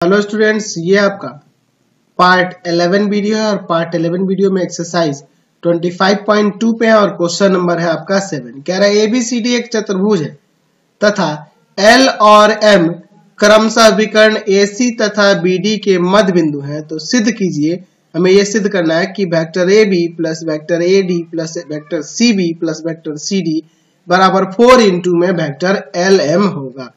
Hello students, ये आपका part 11 video है और पार्ट 11 वीडियो में एक्सरसाइज 25.2 पे है और क्वेश्चन नंबर है आपका 7। कह रहा है ABCD एक चतुर्भुज है तथा L और M क्रमशः विकर्ण AC तथा BD के मध्य बिंदु हैं, तो सिद्ध कीजिए। हमें यह सिद्ध करना है कि vector AB plus vector AD plus vector CB plus vector CD बराबर 4 इंटू में वेक्टर LM होगा।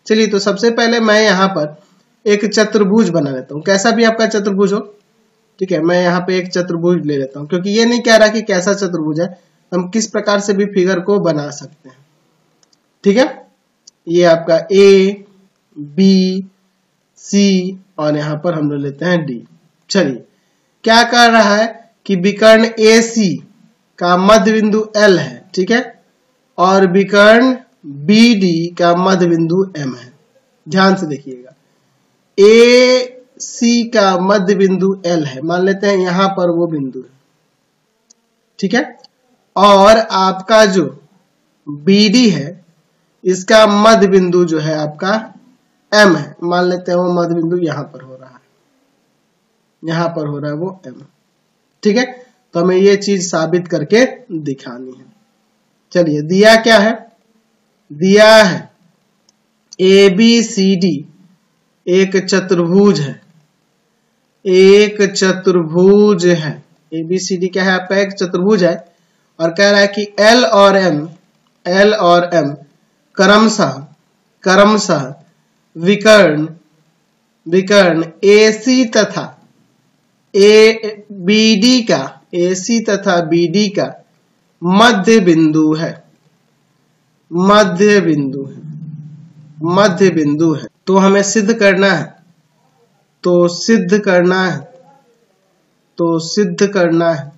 चलिए, तो सबसे पहले मैं यहाँ पर एक चतुर्भुज बना लेता हूँ, कैसा भी आपका चतुर्भुज हो। ठीक है, मैं यहाँ पे एक चतुर्भुज ले लेता हूँ क्योंकि ये नहीं कह रहा कि कैसा चतुर्भुज है, हम किस प्रकार से भी फिगर को बना सकते हैं। ठीक है, ये आपका A, B, C और यहाँ पर हम लोग लेते हैं D। चलिए, क्या कर रहा है कि विकर्ण AC का मध्य बिंदु L है, ठीक है, और विकर्ण BD का मध्य बिंदु M है। ध्यान से देखिएगा, AC का मध्य बिंदु L है, मान लेते हैं यहां पर वो बिंदु है, ठीक है, और आपका जो BD है इसका मध्य बिंदु जो है आपका M है, मान लेते हैं वो मध्य बिंदु यहां पर हो रहा है, यहां पर हो रहा है वो M। ठीक है, तो हमें ये चीज साबित करके दिखानी है। चलिए, दिया क्या है, दिया है ABCD एक चतुर्भुज है, एक चतुर्भुज है। ABCD क्या है आपका, एक चतुर्भुज है, और कह रहा है कि L और M क्रमशः विकर्ण AC तथा BD का मध्य बिंदु है, मध्य बिंदु है। तो हमें सिद्ध करना है,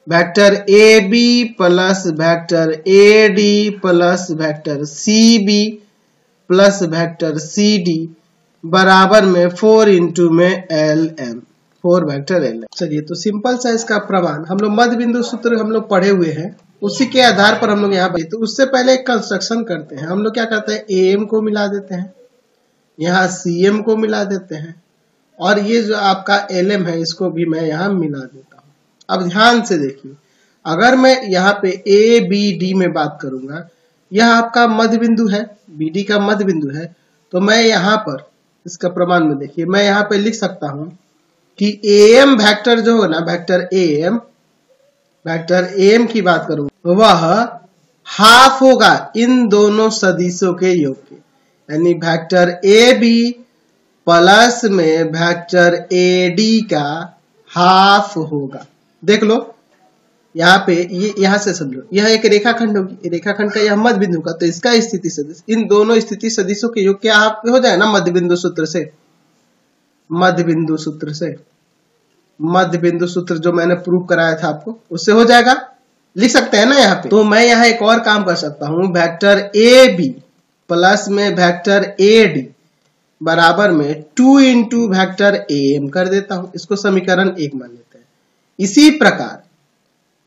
vector AB plus vector AD plus vector CB plus vector CD बराबर में 4 इंटू में LM, 4 वेक्टर LM। चलिए, तो सिंपल सा इसका प्रमाण हम लोग मध्य बिंदु सूत्र हम लोग पढ़े हुए हैं, उसी के आधार पर हम लोग यहाँ पे, तो उससे पहले एक कंस्ट्रक्शन करते हैं। हम लोग क्या करते हैं, AM को मिला देते हैं, यहाँ CM को मिला देते हैं, और ये जो आपका LM है इसको भी मैं यहाँ मिला देता हूँ। अब ध्यान से देखिए, अगर मैं यहाँ पे ABD में बात करूंगा, यह आपका मध्य बिंदु है, BD का मध्य बिंदु है, तो मैं यहाँ पर इसका प्रमाण में देखिए, मैं यहाँ पे लिख सकता हूँ कि AM वेक्टर जो है ना, वेक्टर AM की बात करूँ, वह हाफ होगा इन दोनों सदिशों के योग के, यानी वेक्टर AB प्लस में वेक्टर AD का हाफ होगा। देख लो यहाँ पे, ये यहाँ से समझो, यह एक रेखाखंड होगी, रेखाखंड का यह मध्य बिंदु का, तो इसका स्थिति सदिश, इन दोनों स्थिति सदिशों के योग क्या हाफ हो जाए ना, मध्य बिंदु सूत्र जो मैंने प्रूव कराया था आपको, उससे हो जाएगा, लिख सकते हैं ना यहाँ पे। तो मैं यहाँ एक और काम कर सकता हूँ, वेक्टर AB प्लस में वेक्टर AD बराबर में 2 इंटू वेक्टर AM कर देता हूं, इसको समीकरण 1 मान लेते हैं।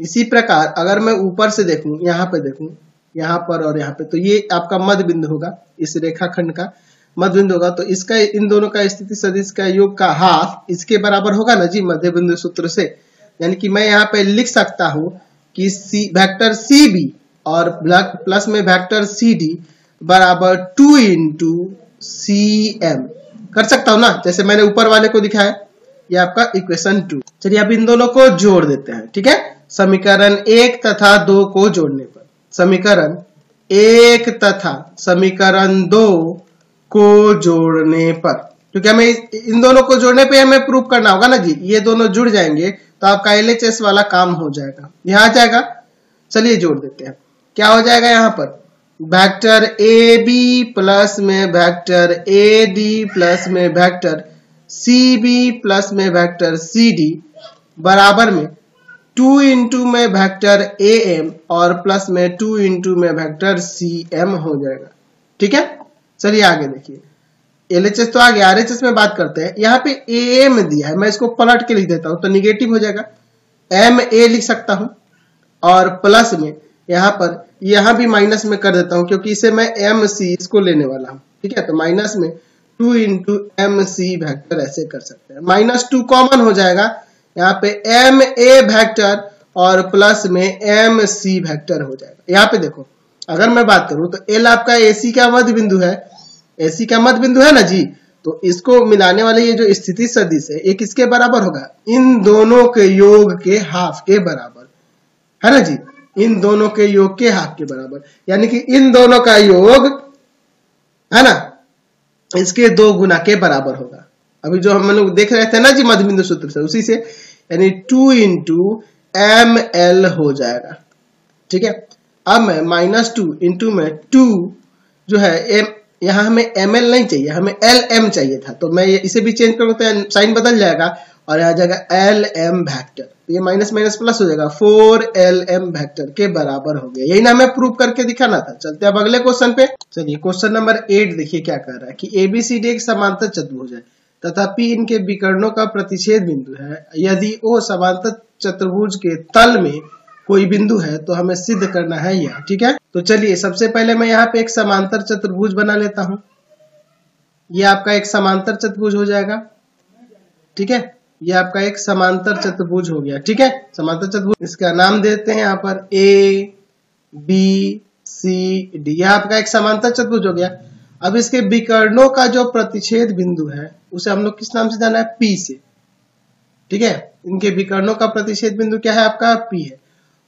इसी प्रकार अगर मैं ऊपर से देखूं, यहाँ पे देखूं, यहाँ पर और यहाँ पे, तो ये आपका मध्य बिंदु होगा, इस रेखाखंड का मध्य बिंदु होगा, तो इसका इन दोनों का स्थिति सदिश का योग का हाफ इसके बराबर होगा ना जी, मध्य बिंदु सूत्र से। यानी कि मैं यहाँ पे लिख सकता हूं कि वेक्टर CB और प्लस में वेक्टर CD बराबर 2 इंटू CM कर सकता हूं ना, जैसे मैंने ऊपर वाले को दिखाया, ये आपका इक्वेशन 2। चलिए, अब इन दोनों को जोड़ देते हैं। ठीक है, समीकरण 1 तथा 2 को जोड़ने पर, समीकरण 1 तथा समीकरण 2 को जोड़ने पर, क्योंकि हमें इन दोनों को जोड़ने पे हमें प्रूफ करना होगा ना जी, ये दोनों जुड़ जाएंगे तो आपका LHS वाला काम हो जाएगा, यहाँ आ जाएगा। चलिए जोड़ देते हैं, क्या हो जाएगा यहाँ पर, वेक्टर AB प्लस में वेक्टर AD प्लस में वेक्टर CB प्लस में वेक्टर CD बराबर में 2 इंटू में वेक्टर AM और प्लस में 2 इंटू में वेक्टर CM हो जाएगा। ठीक है, चलिए आगे देखिए, LHS तो आ गया, RHS में बात करते हैं। यहाँ पे AM दिया है, मैं इसको पलट के लिख देता हूँ तो निगेटिव हो जाएगा, MA लिख सकता हूँ, और प्लस में यहाँ पर यहाँ भी माइनस में कर देता हूं क्योंकि इसे मैं MC इसको लेने वाला हूं। ठीक है, तो माइनस में 2 इंटू एम सी वेक्टर ऐसे कर सकते हैं। -2 कॉमन हो जाएगा, यहाँ पे एम ए वेक्टर और प्लस में एम सी वेक्टर हो जाएगा। यहाँ पे देखो अगर मैं बात करूं तो एल आपका एसी का मध्य बिंदु है, एसी का मध्य बिंदु है ना जी, तो इसको मिलाने वाले ये जो स्थिति सदिश है ये किसके बराबर होगा, इन दोनों के योग के हाफ के बराबर है ना जी, इन दोनों के योग के हाफ के बराबर, यानी कि इन दोनों का योग है ना इसके 2 गुना के बराबर होगा। अभी जो हम लोग देख रहे थे ना जी मध्य बिंदु सूत्र से, उसी से, यानी 2 इंटू एम एल हो जाएगा। ठीक है, अब मैं -2 इंटू में 2 जो है एम, यहाँ हमें एम एल नहीं चाहिए, हमें एल एम चाहिए था, तो मैं इसे भी चेंज करूँ तो साइन बदल जाएगा और यहाँ जाएगा एल एम वेक्टर, तो ये माइनस माइनस प्लस हो जाएगा, 4LM वेक्टर के बराबर हो गया। यही ना हमें प्रूव करके दिखाना था। चलते अब अगले क्वेश्चन पे। चलिए क्वेश्चन नंबर 8 देखिए क्या कर रहा है कि ABCD एक समांतर चतुर्भुज है तथा P इनके विकर्णों का प्रतिच्छेद बिंदु है। यदि O समांतर चतुर्भुज के तल में कोई बिंदु है तो हमें सिद्ध करना है यह। ठीक है, तो चलिए सबसे पहले मैं यहाँ पे एक समांतर चतुर्भुज बना लेता हूं। ये आपका एक समांतर चतुर्भुज हो जाएगा। ठीक है, ये आपका एक समांतर चतुर्भुज हो गया। ठीक है, समांतर चतुर्भुज, इसका नाम देते हैं यहाँ पर ABCD। यह आपका एक समांतर चतुर्भुज हो गया। अब इसके विकर्णों का जो प्रतिच्छेद बिंदु है उसे हम लोग किस नाम से जाना है, P से। ठीक है, इनके विकर्णों का प्रतिच्छेद बिंदु क्या है आपका, P है।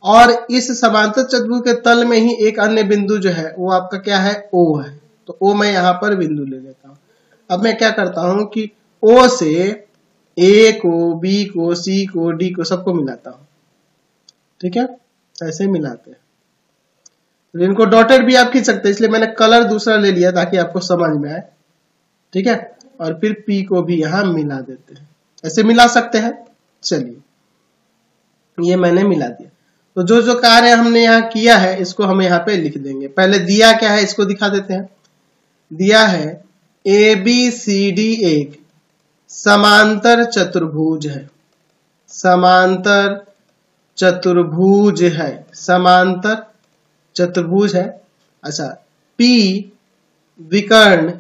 और इस समांतर चतुर्भुज के तल में ही एक अन्य बिंदु जो है वो आपका क्या है, O है। तो O मैं यहाँ पर बिंदु ले लेता हूँ। अब मैं क्या करता हूँ कि O से A को, B को, C को, D को सबको मिलाता हूँ। ठीक है, ऐसे मिलाते हैं। तो इनको डॉटेड भी आप खींच सकते हैं, इसलिए मैंने कलर दूसरा ले लिया ताकि आपको समझ में आए। ठीक है, और फिर P को भी यहाँ मिला देते हैं, ऐसे मिला सकते हैं। चलिए ये मैंने मिला दिया। तो जो जो कार्य हमने यहाँ किया है इसको हम यहाँ पे लिख देंगे। पहले दिया क्या है इसको दिखा देते हैं। दिया है ABCD एक समांतर चतुर्भुज है, समांतर चतुर्भुज है, समांतर चतुर्भुज है। अच्छा, P विकर्ण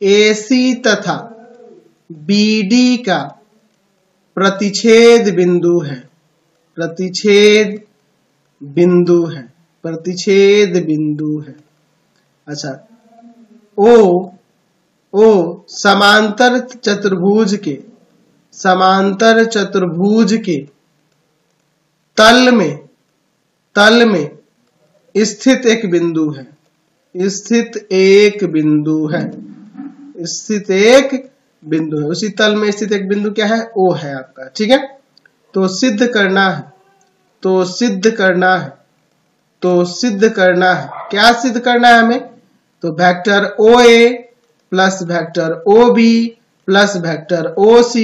AC तथा BD का प्रतिच्छेद बिंदु है, प्रतिच्छेद बिंदु है, प्रतिच्छेद बिंदु है। अच्छा, O समांतर चतुर्भुज के, समांतर चतुर्भुज के तल में स्थित एक बिंदु है, स्थित एक बिंदु है, स्थित एक बिंदु है। उसी तल में स्थित एक बिंदु क्या है, O है आपका। ठीक है, तो सिद्ध करना है, तो सिद्ध करना है, तो सिद्ध करना है। क्या सिद्ध करना है हमें, तो vector OA plus vector OB plus vector OC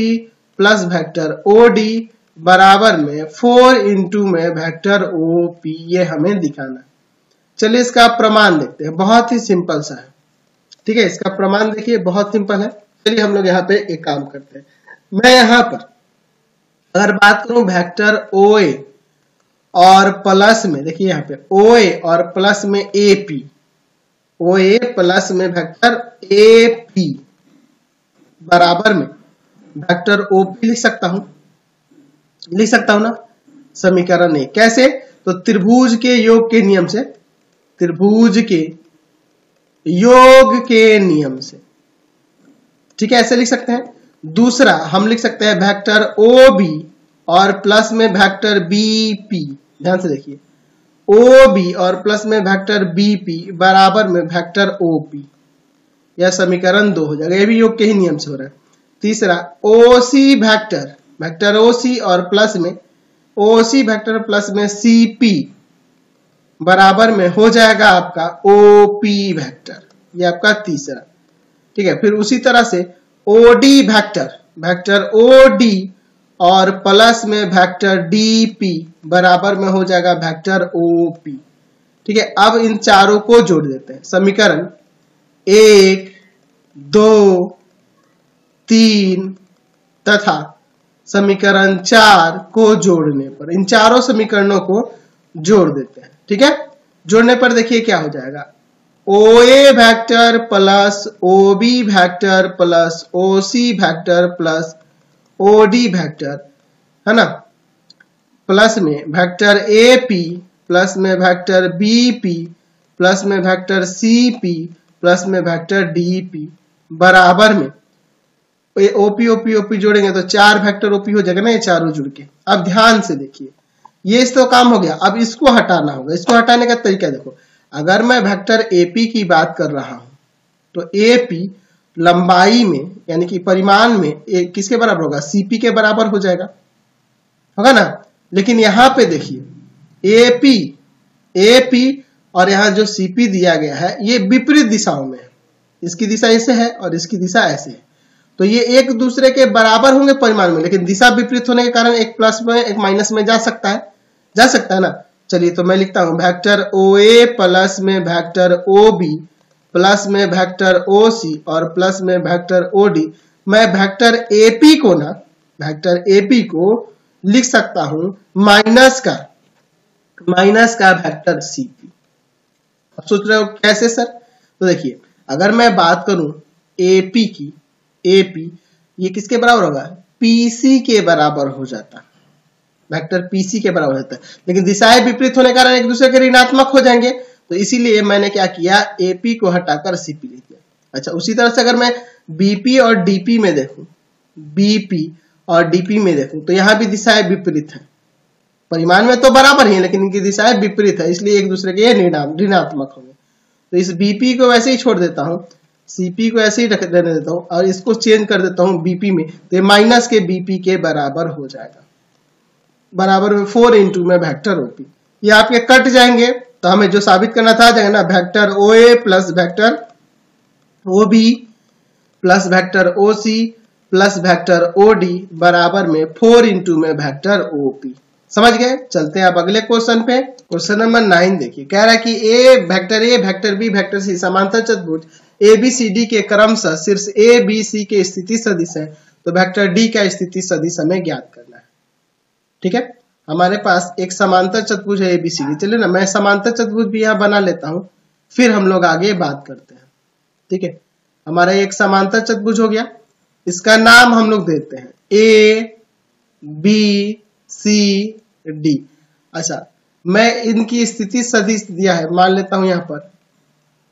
plus vector OD बराबर में 4 इंटू में वेक्टर OP, ये हमें दिखाना है। चलिए इसका प्रमाण देखते हैं, बहुत ही सिंपल सा है। ठीक है, इसका प्रमाण देखिए बहुत सिंपल है। चलिए हम लोग यहाँ पे एक काम करते हैं। मैं यहाँ पर अगर बात करूं वेक्टर OA और प्लस में, देखिए यहाँ पे OA और प्लस में AP, OA प्लस में वेक्टर AP बराबर में वेक्टर OP लिख सकता हूं, लिख सकता हूं ना। समीकरण 1 कैसे, तो त्रिभुज के योग के नियम से, त्रिभुज के योग के नियम से। ठीक है, ऐसे लिख सकते हैं। दूसरा हम लिख सकते हैं वेक्टर OB और प्लस में वेक्टर BP, ध्यान से देखिए, OB और प्लस में वेक्टर BP बराबर में वेक्टर OP, यह समीकरण 2 हो जाएगा। ये भी योग के ही नियम से हो रहा है। तीसरा OC वेक्टर, वेक्टर OC और प्लस में OC वेक्टर प्लस में CP बराबर में हो जाएगा आपका OP वेक्टर, ये आपका तीसरा। ठीक है, फिर उसी तरह से OD वेक्टर, वेक्टर OD और प्लस में वेक्टर DP बराबर में हो जाएगा वेक्टर OP। ठीक है, अब इन चारों को जोड़ देते हैं। समीकरण 1, 2, 3 तथा समीकरण 4 को जोड़ने पर, इन चारों समीकरणों को जोड़ देते हैं। ठीक है, जोड़ने पर देखिए क्या हो जाएगा, OA vector plus OB vector plus OC vector plus OD vector, है ना, प्लस में वेक्टर AP प्लस में वेक्टर BP प्लस में वेक्टर CP प्लस में वेक्टर DP बराबर में OP OP OP जोड़ेंगे तो 4 वेक्टर OP हो जाएगा ना, ये चारों जुड़ के। अब ध्यान से देखिए, ये इस तो काम हो गया। अब इसको हटाना होगा। इसको हटाने का तरीका देखो, अगर मैं वेक्टर AP की बात कर रहा हूं तो AP लंबाई में यानी कि परिमाण में किसके बराबर होगा, CP के बराबर हो जाएगा, होगा ना। लेकिन यहां पे देखिए AP और यहां जो CP दिया गया है ये विपरीत दिशाओं में है। इसकी दिशा ऐसे है और इसकी दिशा ऐसे है, तो ये एक दूसरे के बराबर होंगे परिमाण में, लेकिन दिशा विपरीत होने के कारण एक प्लस में एक माइनस में जा सकता है ना। चलिए तो मैं लिखता हूं वेक्टर OA प्लस में वेक्टर OB प्लस में वेक्टर OC और प्लस में वेक्टर OD। मैं वेक्टर AP को लिख सकता हूं माइनस का वेक्टर CP। अब सोच रहे हो कैसे सर? तो देखिए, अगर मैं बात करूं AP की, AP ये किसके बराबर होगा, PC के बराबर हो जाता है, वेक्टर PC के बराबर होता है, लेकिन दिशाएं विपरीत होने के कारण एक दूसरे के ऋणात्मक हो जाएंगे, तो इसीलिए मैंने क्या किया, AP को हटाकर CP लिख दिया। अच्छा, उसी तरह से अगर मैं BP और DP में देखूं तो यहां भी दिशाएं विपरीत है, परिमाण में तो बराबर ही, लेकिन इनकी दिशाएं विपरीत है, इसलिए एक दूसरे के ऋणात्मक होंगे। तो इस BP को वैसे ही छोड़ देता हूं, CP को ऐसे ही रहने देता हूं और इसको चेंज कर देता हूं BP में, तो माइनस के BP के बराबर हो जाएगा, बराबर में 4 इंटू में वेक्टर OP। ये आपके कट जाएंगे, तो हमें जो साबित करना था जाएगा ना, vector OA plus vector OB plus vector OC plus vector OD बराबर में 4 इंटू में वेक्टर OP। समझ गए? चलते हैं अब अगले क्वेश्चन पे। क्वेश्चन नंबर 9 देखिए, कह रहा है कि vector A vector B vector C समांतर चतुर्भुज ABCD के क्रमशः शीर्ष ABC के स्थिति सदिश है, तो वेक्टर D का स्थिति सदिश हमें ज्ञात करना है। ठीक है, हमारे पास एक समांतर चतुर्भुज है ABCD। चलिए ना, मैं समांतर चतुर्भुज भी यहां बना लेता हूं, फिर हम लोग आगे बात करते हैं। ठीक है, हमारा एक समांतर चतुर्भुज हो गया, इसका नाम हम लोग देते हैं ABCD। अच्छा, मैं इनकी स्थिति सदिश दिया है, मान लेता हूं यहां पर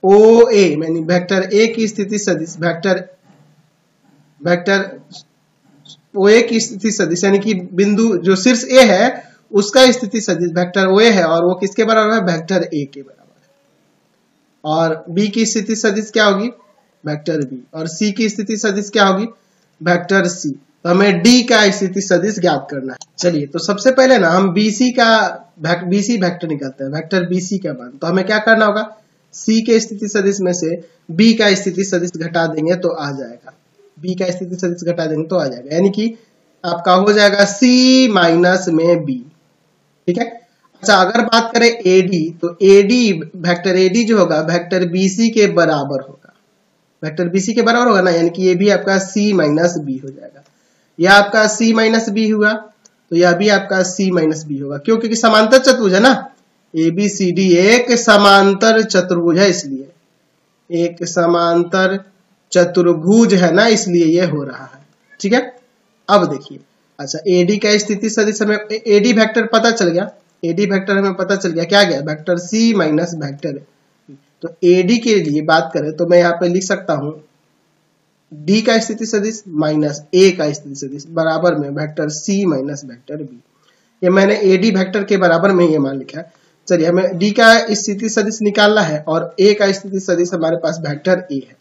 OA, यानी वेक्टर A की स्थिति सदिश वेक्टर OA की स्थिति सदिश, यानी कि बिंदु जो शीर्ष A है उसका स्थिति सदिश वेक्टर OA है, और वो किसके बराबर है, वेक्टर A के बराबर है। और B की स्थिति सदिश क्या होगी, वेक्टर B, और C की स्थिति सदिश क्या होगी, वेक्टर C। तो हमें D का स्थिति सदिश ज्ञात करना है। चलिए, तो सबसे पहले ना हम BC वेक्टर निकालते हैं, वेक्टर BC का मान। तो हमें क्या करना होगा, C के स्थिति सदिश में से B का स्थिति सदिश घटा देंगे तो आ जाएगा, B का स्थिति सदिश घटा देंगे तो आ जाएगा, यानी कि आपका हो जाएगा C माइनस में B। ठीक है। अच्छा, अगर बात करें AD, तो वेक्टर AD जो होगा वेक्टर BC के बराबर होगा, वेक्टर BC के बराबर होगा ना, यानी कि ये भी आपका C माइनस B हो जाएगा। यह आपका C माइनस B हुआ, तो यह भी आपका C माइनस B होगा। क्यों? क्योंकि समांतर चतुर्भुज है ना, ABCD एक समांतर चतुर्भुज है, इसलिए एक समांतर चतुर्भुज है ना, इसलिए ये हो रहा है। ठीक है, अब देखिए, अच्छा AD का स्थिति सदिश हमें AD वेक्टर पता चल गया, AD वेक्टर हमें पता चल गया, क्या गया, वेक्टर C माइनस वेक्टर। तो AD के लिए बात करें तो मैं यहाँ पे लिख सकता हूं D का स्थिति सदिश माइनस A का स्थिति सदिश बराबर में vector C minus vector B। ये मैंने AD वेक्टर के बराबर में ये मान लिखा है। चलिए, हमें D का स्थिति सदिश निकालना है और A का स्थिति सदिश हमारे पास वेक्टर A है,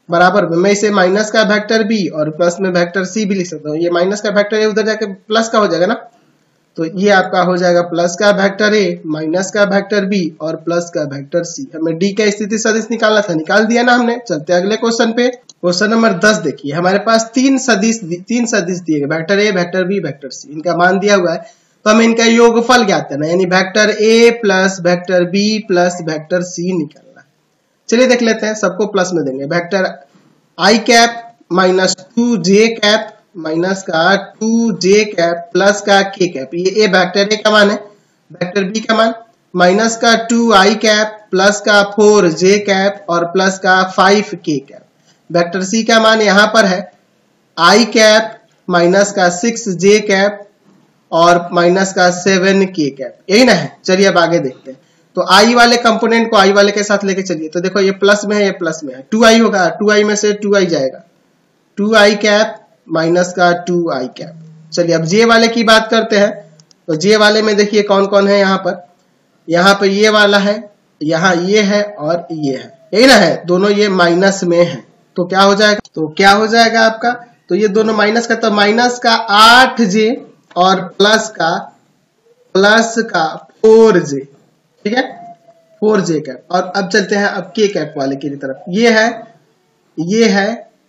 बराबर में मैं इसे माइनस का वेक्टर B और प्लस में वेक्टर C भी लिख सकता हूँ। ये माइनस का वेक्टर A उधर जाके प्लस का हो जाएगा ना, तो ये आपका हो जाएगा प्लस का वेक्टर A माइनस का वेक्टर B और प्लस का वेक्टर C। हमें D का स्थिति सदिश निकालना था, निकाल दिया ना हमने। चलते अगले क्वेश्चन पे। क्वेश्चन नंबर 10 देखिए, हमारे पास तीन सदिश दिए गए, vector A vector B vector C, इनका मान दिया हुआ है, तो हमें इनका योगफल ज्ञात करना है, यानी vector A plus vector B plus vector C निकालना है। चलिए देख लेते हैं, सबको प्लस में देंगे, vector I cap minus 2j cap minus का 2j कैप प्लस का k कैप। ये वेक्टर A का मान है, वेक्टर B का मान, माइनस का 2 आई कैप प्लस का 4 जे कैप और प्लस का 5 के कैप। वेक्टर सी का मान यहां पर है आई कैप माइनस का 6 जे कैप और माइनस का 7 के कैप, यही ना है। चलिए अब आगे देखते हैं। तो आई वाले कंपोनेंट को आई वाले के साथ लेके चलिए। तो देखो ये प्लस में है, ये प्लस में है, 2 आई होगा, 2 आई में से 2 आई जाएगा, 2 आई कैप माइनस का 2 आई कैप। चलिए अब जे वाले की बात करते हैं। तो जे वाले में देखिए कौन कौन है यहाँ पर ये वाला है, यहाँ ये है और ये है, यही ना है। दोनों ये माइनस में है, तो क्या हो जाएगा, आपका, तो ये दोनों माइनस का, तो माइनस का 8 जे और प्लस का 4 जे, ठीक है, 4 जे कैप। और अब चलते हैं अब के कैप वाले की तरफ। ये है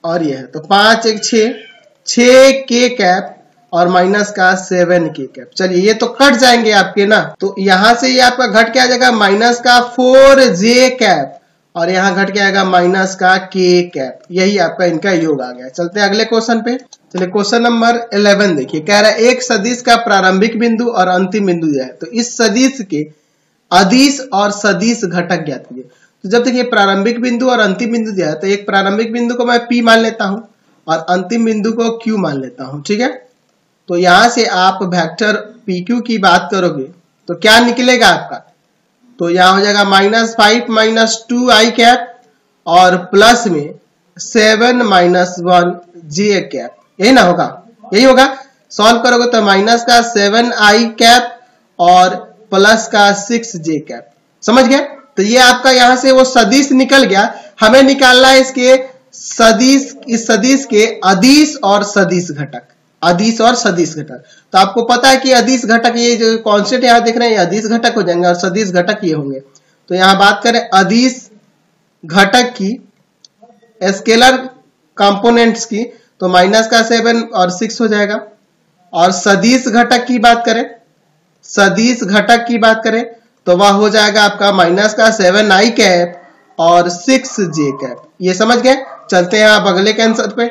और ये है, तो 5 1 6 के कैप और माइनस का 7 के कैप। चलिए ये तो कट जाएंगे आपके ना, तो यहां से ये आपका घट के आ जाएगा माइनस का 4 जे कैप और यहां घट के आएगा माइनस का के कैप। यही आपका इनका योग आ गया। चलते हैं अगले क्वेश्चन पे। चलिए क्वेश्चन नंबर 11 देखिए, कह रहा है एक सदिश का प्रारंभिक बिंदु और अंतिम बिंदु दिया है, तो इस सदिश के अदिश और सदिश घटक ज्ञात कीजिए। तो जब देखिए प्रारंभिक बिंदु और अंतिम बिंदु दिया है, तो एक प्रारंभिक बिंदु को मैं P मान लेता हूं और अंतिम बिंदु को Q मान लेता हूं, ठीक है। तो यहां से आप वेक्टर PQ की बात करोगे तो क्या निकलेगा आपका, तो यहां हो जाएगा -5 - 2 आई कैप और प्लस में 7 - 1 जे कैप, यही ना होगा, यही होगा। सॉल्व करोगे तो माइनस का 7 आई कैप और प्लस का 6 जे कैप, समझ गए। तो ये आपका यहां से वो सदिश निकल गया। हमें निकालना है इसके सदिश, इस सदिश के अदिश और सदिश घटक, अदिश और सदिश घटक। तो आपको पता है कि अदिश घटक, ये जो कॉन्स्टेंट यहां देख रहे हैं, ये अदिश घटक हो जाएंगे और सदिश घटक ये होंगे। तो यहां बात करें अदिश घटक की, स्केलर कंपोनेंट्स की, तो माइनस का 7 और 6 हो जाएगा। और सदिश घटक की बात करें, सदिश घटक की बात करें तो वह हो जाएगा आपका माइनस का 7 आई कैप और 6 जे कैप। ये समझ गए। चलते हैं आप अगले के आंसर पे।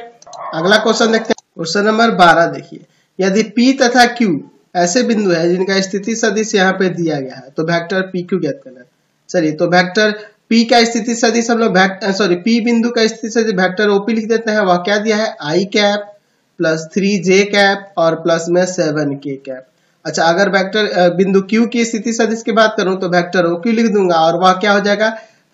अगला क्वेश्चन देखते हैं। क्वेश्चन नंबर 12 देखिए, यदि P तथा Q ऐसे बिंदु है जिनका स्थिति सदिश यहाँ पे दिया गया है, तो वेक्टर PQ ज्ञात करना है। चलिए तो वेक्टर P का स्थिति सदिश हम लोग P बिंदु का स्थिति सदिश वेक्टर OP लिख देते हैं। वह क्या दिया है, आई कैप प्लस 3 जे कैप और प्लस में 7 के कैप। अच्छा, अगर वेक्टर बिंदु Q की स्थिति सदिश की बात करूं तो वेक्टर OQ लिख दूंगा और वह क्या हो जाएगा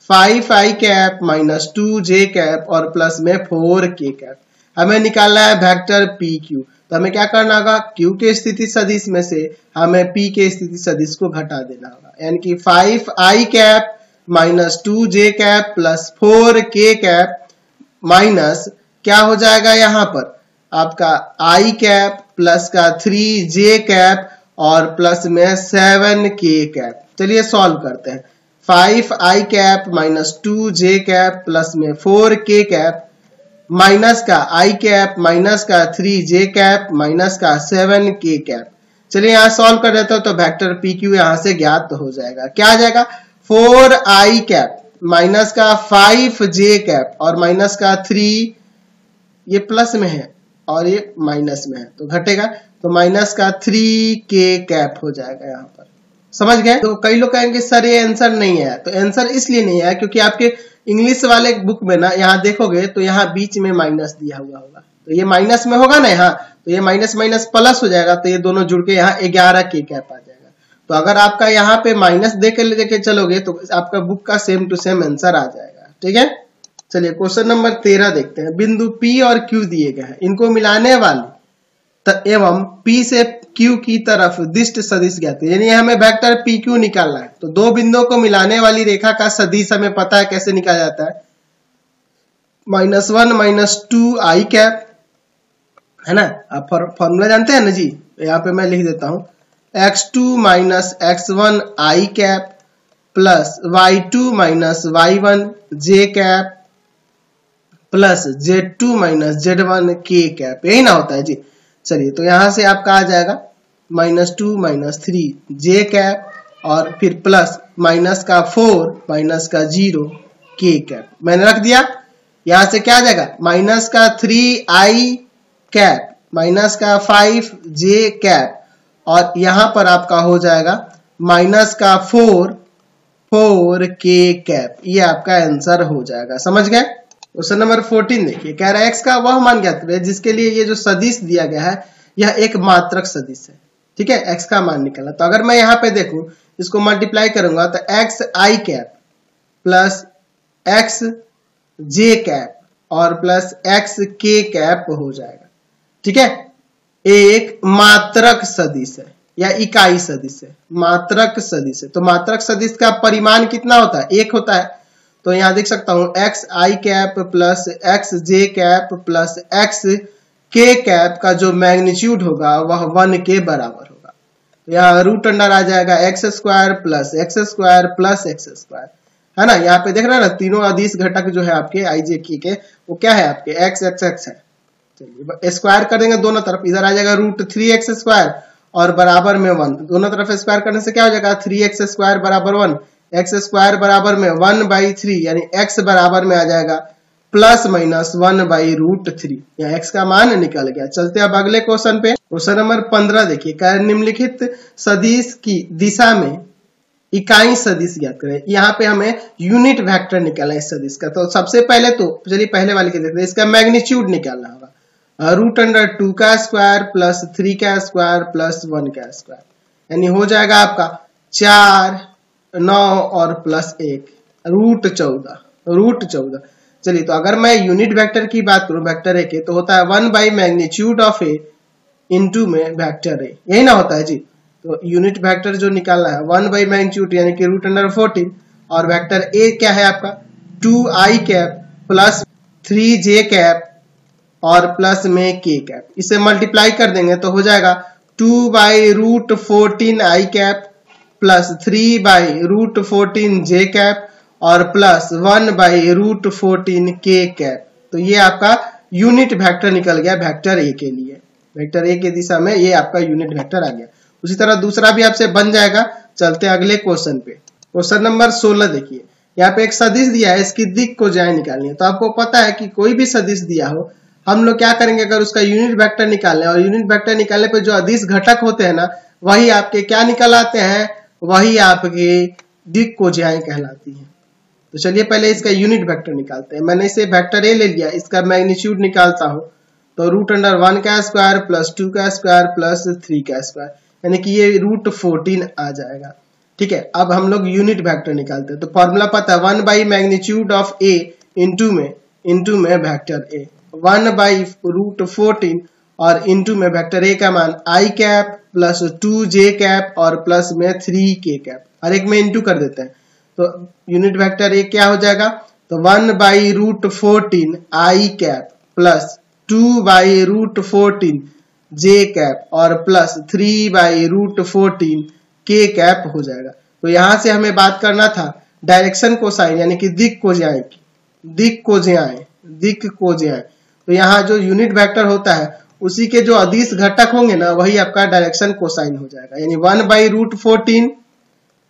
5 आई कैप माइनस 2 जे कैप और प्लस में 4 के कैप। हमें निकालना है वेक्टर PQ। तो हमें क्या करना होगा, Q के स्थिति सदिश में से हमें P के स्थिति सदिश को घटा देना होगा, यानी कि 5 आई कैप माइनस 2 जे कैप प्लस 4 के कैप माइनस क्या हो जाएगा यहाँ पर आपका आई कैप प्लस का 3 जे कैप और प्लस में 7 के कैप। चलिए सॉल्व करते हैं। 5 आई कैप माइनस 2 जे कैप प्लस में 4 के कैप माइनस का आई कैप माइनस का 3 जे कैप माइनस का 7 के कैप। चलिए यहाँ सॉल्व कर देता हूं तो वेक्टर PQ यहां से ज्ञात हो जाएगा। क्या आ जाएगा, 4 आई कैप माइनस का 5 जे कैप और माइनस का 3, ये प्लस में है और ये माइनस में है तो घटेगा, तो माइनस का 3 के कैप हो जाएगा यहाँ पर। समझ गए। तो कई लोग कहेंगे सर ये आंसर नहीं है, तो आंसर इसलिए नहीं है क्योंकि आपके इंग्लिश वाले बुक में ना यहाँ देखोगे तो यहाँ बीच में माइनस दिया हुआ होगा, तो ये माइनस में होगा ना यहाँ, तो ये माइनस माइनस प्लस हो जाएगा, तो ये दोनों जुड़ के यहाँ 11 के कैप आ जाएगा। तो अगर आपका यहाँ पे माइनस देके चलोगे तो आपका बुक का सेम टू सेम आंसर आ जाएगा, ठीक है। चलिए क्वेश्चन नंबर 13 देखते हैं। बिंदु P और Q दिए गए हैं, इनको मिलाने वाली एवं P से Q की तरफ दिष्ट सदिश ज्ञात है, यानी हमें वेक्टर PQ निकालना है। तो दो बिंदुओं को मिलाने वाली रेखा का सदिश हमें पता है कैसे निकाला जाता है, -1 - 2 आई कैप, है ना। आप फॉर्मूला जानते हैं ना जी, यहाँ पे मैं लिख देता हूं x2 - x1 आई कैप प्लस y2 - y1 जे कैप प्लस z2 - z1 के कैप, यही ना होता है जी। चलिए तो यहां से आपका आ जाएगा -2 - 3 जे कैप और फिर प्लस माइनस का 4 माइनस का 0 के कैप मैंने रख दिया। यहां से क्या आ जाएगा, माइनस का 3 आई कैप माइनस का 5 जे कैप और यहां पर आपका हो जाएगा माइनस का 4 कैप, ये आपका आंसर हो जाएगा। समझ गए। क्वेश्चन नंबर 14 देखिए, कह रहा है एक्स का वह मान ज्ञात करें जिसके लिए ये जो सदिश दिया गया है यह एक मात्रक सदिश है। ठीक है, एक्स का मान निकालना। तो अगर मैं यहाँ पे देखूं, इसको मल्टीप्लाई करूंगा तो एक्स आई कैप प्लस एक्स जे कैप और प्लस एक्स के कैप हो जाएगा। ठीक है, एक मात्रक सदिश है या इकाई सदिश है, मात्रक सदिश है। तो मात्रक सदिश का परिमाण कितना होता है? 1 होता है। तो यहां देख सकता हूं एक्स आई कैप प्लस एक्स जे कैप प्लस एक्स के कैप का जो मैग्नीट्यूड होगा वह 1 के बराबर होगा। यहाँ रूट अंडर आ जाएगा x square plus x square plus x square, है ना। यहाँ पे देख रहे हैं ना, तीनों अदिश घटक जो है आपके आई जे के वो क्या है आपके एक्स एक्स एक्स है। चलिए स्क्वायर कर देंगे दोनों तरफ, इधर आ जाएगा √3x स्क्वायर और बराबर में 1। दोनों तरफ स्क्वायर करने से क्या हो जाएगा 3x स्क्वायर बराबर 1, एक्स स्क्वायर बराबर में 1/3 यानी x बराबर में आ जाएगा प्लस माइनस 1/√3। यहाँ x का मान निकल गया। चलते अब अगले क्वेश्चन पे। क्वेश्चन नंबर 15 देखिए, निम्नलिखित सदिश की दिशा में इकाई सदिश ज्ञात करें। यहाँ पे हमें यूनिट वेक्टर निकालना है इस सदिश का। तो सबसे पहले तो चलिए पहले वाले के देखते हैं, इसका मैग्नीट्यूड निकालना होगा। √2 का स्क्वायर प्लस 3 का स्क्वायर प्लस 1 का स्क्वायर, यानी हो जाएगा आपका 4, 9 और प्लस 1 √14। चलिए तो अगर मैं यूनिट वेक्टर की बात करूं वेक्टर ए के, तो होता है 1/मैग्नीट्यूड ऑफ ए इंटू में वेक्टर ए, यही ना होता है जी। तो यूनिट वेक्टर जो निकालना है 1/मैग्नीट्यूड यानी कि √14 और वेक्टर ए क्या है आपका 2i cap plus 3j cap और प्लस में k कैप। इसे मल्टीप्लाई कर देंगे तो हो जाएगा 2/√14i cap plus 3/√14j cap और प्लस 1/√14k कैप। तो ये आपका यूनिट वेक्टर निकल गया वेक्टर ए के लिए। वेक्टर ए की दिशा में ये आपका यूनिट वेक्टर आ गया। उसी तरह दूसरा भी आपसे बन जाएगा। चलते अगले क्वेश्चन पे। क्वेश्चन नंबर 16 देखिए, यहाँ पे एक सदिश दिया है, इसकी दिक् को ज्याएं निकालनी है। तो आपको पता है कि कोई भी सदिश दिया हो, हम लोग क्या करेंगे, अगर उसका यूनिट वेक्टर निकालने और यूनिट वेक्टर निकालने पे जो अदिश घटक होते हैं ना, वही आपके क्या निकल आते हैं, वही आपके दिक् को ज्याएं कहलाती है। तो चलिए पहले इसका यूनिट वेक्टर निकालते हैं। मैंने इसे वेक्टर ए ले लिया, इसका मैग्नीट्यूड निकालता हूं तो √1 का स्क्वायर प्लस 2 का स्क्वायर प्लस 3 का स्क्वायर, यानी कि ये √14 आ जाएगा। ठीक है, अब हम लोग यूनिट वेक्टर निकालते हैं। तो फॉर्मूला पता है 1/मैग्नीट्यूड ऑफ ए इंटू में वेक्टर ए, 1/√14 और इंटू में वेक्टर ए का मान आई कैप प्लस 2j कैप और प्लस में 3k कैप, हर एक में इंटू कर देते हैं। तो यूनिट वेक्टर ए क्या हो जाएगा, तो 1/√14 आई कैप प्लस 2/√14j कैप और प्लस 3/√14 k कैप हो जाएगा। तो यहां से हमें बात करना था डायरेक्शन कोसाइन यानी कि दिक् को ज्याएं की, दिक् को ज्याएं। तो यहाँ जो यूनिट वेक्टर होता है उसी के जो अदिश घटक होंगे ना, वही आपका डायरेक्शन कोसाइन हो जाएगा। यानी 1/√14,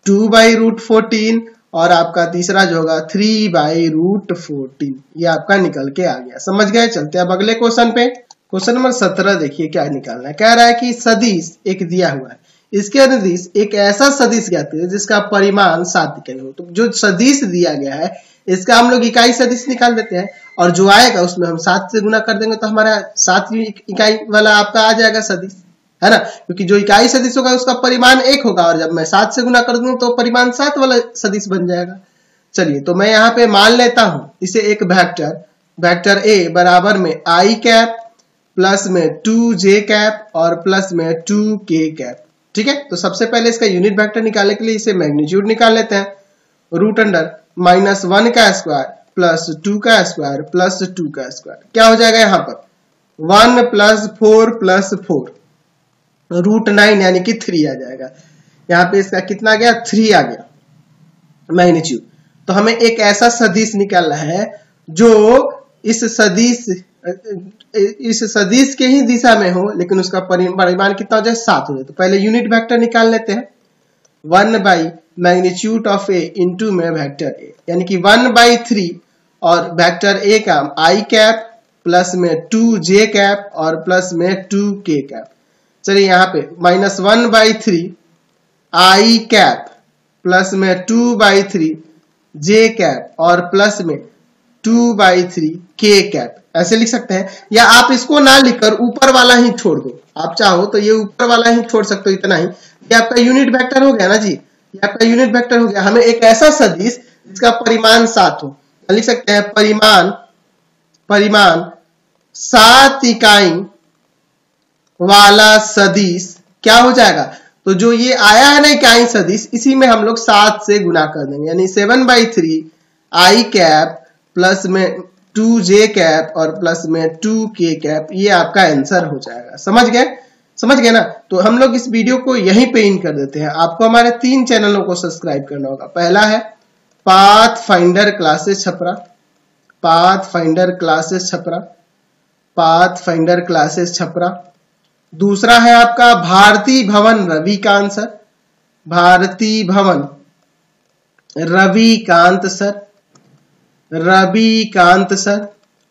2/√14 और आपका तीसरा जो होगा 3/√14, ये आपका निकल के आ गया। समझ गए। चलते अब अगले क्वेश्चन पे। क्वेश्चन नंबर 17 देखिए क्या निकालना है। कह रहा है कि सदिश एक दिया हुआ है, इसके अनुदिश एक ऐसा सदिश ज्ञात करें जिसका परिमाण 7 इकाई हो। तो जो सदिश दिया गया है इसका हम लोग इकाई सदिश निकाल देते हैं और जो आएगा उसमें हम 7 से गुना कर देंगे तो हमारा 7वीं इकाई वाला आपका आ जाएगा सदिश, है ना। क्योंकि जो इकाई सदिश होगा उसका परिमाण 1 होगा और जब मैं 7 से गुना कर दूं तो परिमाण 7 वाला सदिश बन जाएगा। चलिए तो मैं यहाँ पे मान लेता हूं इसे एक वेक्टर ए बराबर में आई कैप प्लस में 2j कैप और प्लस में 2k कैप। ठीक है, तो सबसे पहले इसका यूनिट वेक्टर निकालने के लिए इसे मैग्नीट्यूड निकाल लेते हैं। √(-1 का स्क्वायर प्लस 2 का स्क्वायर प्लस 2 का स्क्वायर, क्या हो जाएगा यहाँ पर 1 + 4 + 4 √9 यानी कि 3 आ जाएगा। यहाँ पे इसका कितना आ गया 3 आ गया मैग्नीट्यूड। तो हमें एक ऐसा सदिश निकालना है जो इस सदिश के ही दिशा में हो लेकिन उसका परिमाण कितना हो जाए 7 हो जाए। तो पहले यूनिट वेक्टर निकाल लेते हैं 1/मैग्नीट्यूड ऑफ ए इंटू में वेक्टर ए, यानी कि 1/3 और वेक्टर ए का आई कैप प्लस में 2j कैप और प्लस में 2k कैप। चलिए यहाँ पे -1/3 आई कैप प्लस में 2/3 जे कैप और प्लस में 2/3 के कैप, ऐसे लिख सकते हैं। या आप इसको ना लिखकर ऊपर वाला ही छोड़ दो, आप चाहो तो ये ऊपर वाला ही छोड़ सकते हो, इतना ही। ये आपका यूनिट वेक्टर हो गया ना जी, ये आपका यूनिट वेक्टर हो गया। हमें एक ऐसा सदिश जिसका परिमाण 7 हो, लिख सकते हैं परिमाण 7 इकाई वाला सदिश क्या हो जाएगा, तो जो ये आया है ना इकाई सदिश, इसी में हम लोग 7 से गुना कर देंगे, यानी 7/3 आई कैप प्लस में 2j कैप और प्लस में 2k कैप, ये आपका आंसर हो जाएगा। समझ गए ना। तो हम लोग इस वीडियो को यहीं पे इन कर देते हैं। आपको हमारे 3 चैनलों को सब्सक्राइब करना होगा। पहला है pathfinder classes Chhapra, pathfinder classes Chhapra. दूसरा है आपका भारती भवन रविकांत सर, भारती भवन रविकांत सर।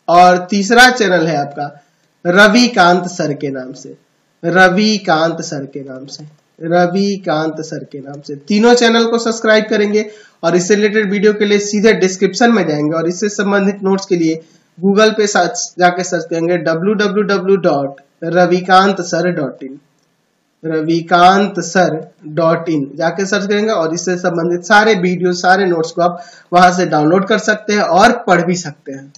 और तीसरा चैनल है आपका रविकांत सर के नाम से। तीनों चैनल को सब्सक्राइब करेंगे और इससे रिलेटेड वीडियो के लिए सीधे डिस्क्रिप्शन में जाएंगे और इससे संबंधित नोट्स के लिए गूगल पे जाके सर्च करेंगे www.ravikantsir.in जाके सर्च करेंगे और इससे संबंधित सारे वीडियो, सारे नोट्स को आप वहां से डाउनलोड कर सकते हैं और पढ़ भी सकते हैं।